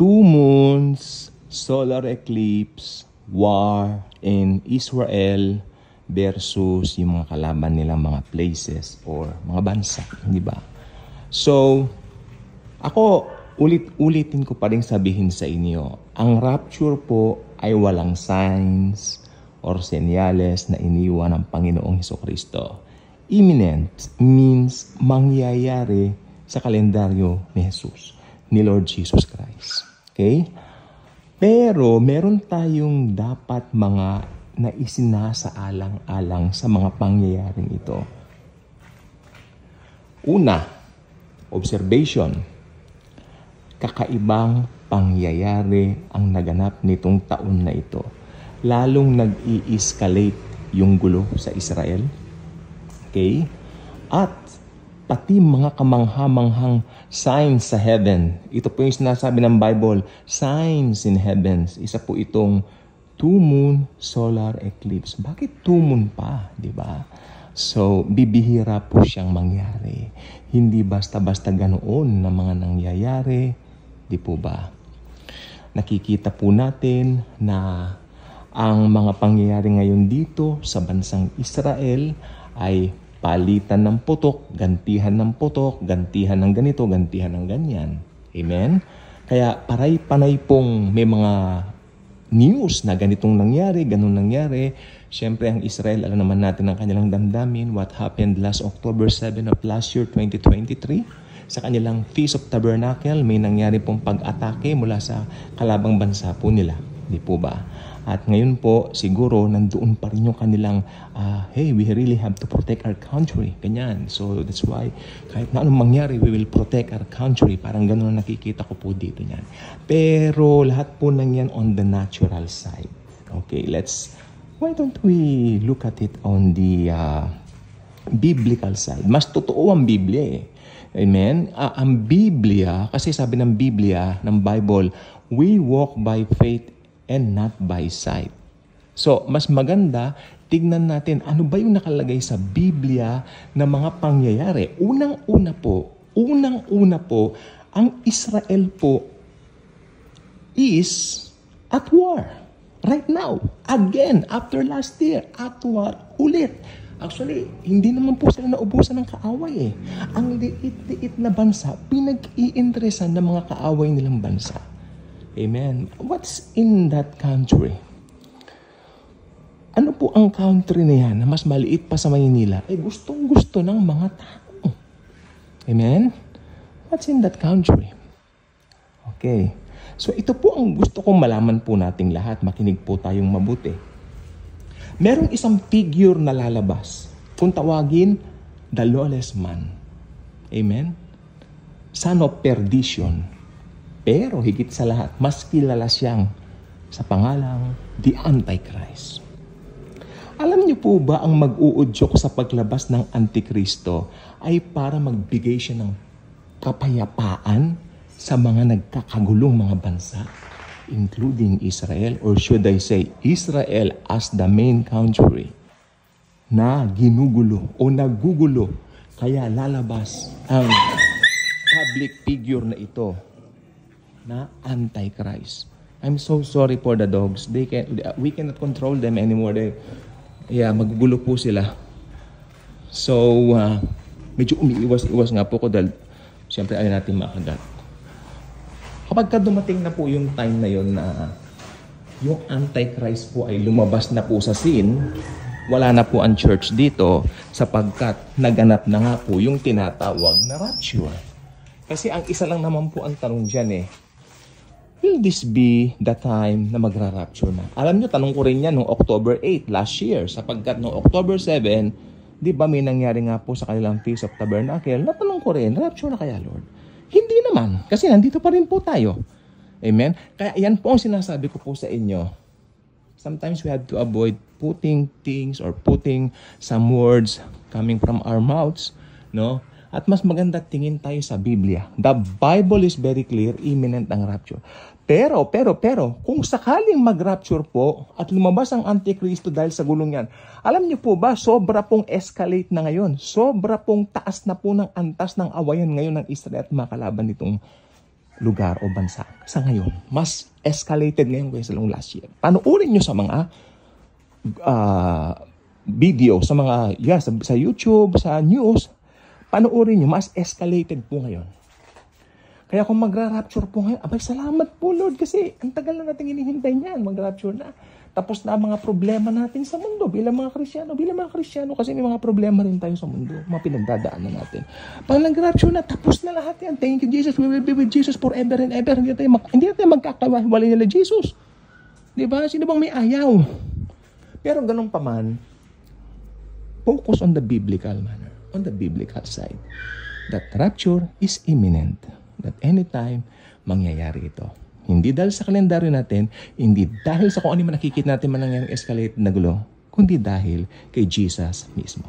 2 moons, solar eclipse, war in Israel versus yung mga kalaban nilang mga places or mga bansa, di ba? So, ako, ulitin ko pa rin sabihin sa inyo, ang rapture po ay walang signs or senyales na iniwan ng Panginoong Hesukristo. Imminent means mangyayari sa kalendaryo ni Jesus, ni Lord Jesus Christ. Okay? Pero meron tayong dapat mga naisinasaalang-alang sa mga pangyayaring ito. Una, observation. Kakaibang pangyayari ang naganap nitong taon na ito. Lalong nag-i-escalate yung gulo sa Israel. Okay? At pati mga kamangha-manghang signs sa heaven. Ito po yung sinasabi ng Bible, signs in heavens. Isa po itong 2 moon solar eclipse. Bakit 2 moon pa? Di ba? So, bibihira po siyang mangyari. Hindi basta-basta ganoon na mga nangyayari. Di po ba? Nakikita po natin na ang mga pangyayari ngayon dito sa bansang Israel ay palitan ng putok, gantihan ng putok, gantihan ng ganito, gantihan ng ganyan. Amen? Kaya paray-panay pong may mga news na ganitong nangyari, ganun nangyari. Siyempre ang Israel, alam naman natin ang kanilang damdamin. What happened last October 7 of last year, 2023? Sa kanilang Feast of Tabernacle, may nangyari pong pag-atake mula sa kalabang bansa po nila. Di po ba? At ngayon po, siguro, nandoon pa rin yung kanilang, hey, we really have to protect our country. Ganyan. So, that's why, kahit na anong mangyari, we will protect our country. Parang gano'n ang nakikita ko po dito yan. Pero, lahat po nang yan on the natural side. Okay, why don't we look at it on the biblical side? Mas totoo ang Biblia eh. Amen? Ang Biblia, kasi sabi ng Biblia, ng Bible, we walk by faith and not by sight. So, mas maganda, tignan natin ano ba yung nakalagay sa Biblia na mga pangyayari. Unang-una po, ang Israel po is at war. Right now. Again, after last year, at war ulit. Actually, hindi naman po sila naubusan ng kaaway eh. Ang liit-liit na bansa, pinag-iinteresan ng mga kaaway nilang bansa. Amen. What's in that country? Ano po ang country na yan na mas maliit pa sa Maynila? Eh gustong-gusto ng mga tao. Amen? What's in that country? Okay. So ito po ang gusto kong malaman po nating lahat. Makinig po tayong mabuti. Merong isang figure na lalabas. Kung tawagin, the lawless man. Amen? Son of perdition. Pero higit sa lahat, mas kilala siyang sa pangalang the Antichrist. Alam niyo po ba ang mag-uudyok sa paglabas ng Antikristo ay para magbigay siya ng kapayapaan sa mga nagkakagulong mga bansa? Including Israel, or should I say Israel as the main country na ginugulo o nagugulo, kaya lalabas ang public figure na ito na Antichrist. I'm so sorry for the dogs. We cannot control them anymore. Magugulo po sila. So, medyo umiiwas-iwas nga po ko dahil siyempre ayaw natin makagat. Kapag dumating na po yung time na yun na yung Antichrist po ay lumabas na po sa scene, wala na po ang church dito sapagkat naganap na nga po yung tinatawag na rapture. Kasi ang isa lang naman po ang tanong dyan will this be the time na magra-rapture na? Alam nyo, tanong ko rin yan noong October 8 last year sapagkat noong October 7, di ba may nangyari nga po sa kanilang Feast of Tabernacle, natanong ko rin, rapture na kaya Lord? Hindi naman, kasi nandito pa rin po tayo. Amen? Kaya yan po ang sinasabi ko po sa inyo. Sometimes we have to avoid putting things or putting some words coming from our mouths, no? At mas maganda tingin tayo sa Biblia. The Bible is very clear, imminent ang rapture. Pero, kung sakaling mag-rapture po at lumabas ang Antikristo dahil sa gulong yan, alam niyo po ba, sobra pong escalate na ngayon. Sobra pong taas na po ng antas ng awayan ngayon ng Israel at mga kalaban nitong lugar o bansa. Sa ngayon, mas escalated ngayon kaysa long last year. Panoorin nyo sa mga video, sa mga, sa YouTube, sa news, panoorin nyo, mas escalated po ngayon. Kaya kung magra-rapture po ngayon, abay, salamat po Lord, kasi ang tagal na natin hinihintay niyan, magra-rapture na. Tapos na ang mga problema natin sa mundo bilang mga Kristyano, kasi may mga problema rin tayo sa mundo, mga pinagdadaanan natin. Pag nag-rapture na, tapos na lahat yan. Thank you Jesus, we will be with Jesus forever and ever. Hindi na tayo magkakawalay nila Jesus. Diba? Sino bang may ayaw? Pero ganun pa man, focus on the biblical manner, on the biblical side. That rapture is imminent. That anytime, mangyayari ito. Hindi dahil sa kalendaryo natin, hindi dahil sa kung ano man nakikita natin man nangyaring escalate na gulo, kundi dahil kay Jesus mismo.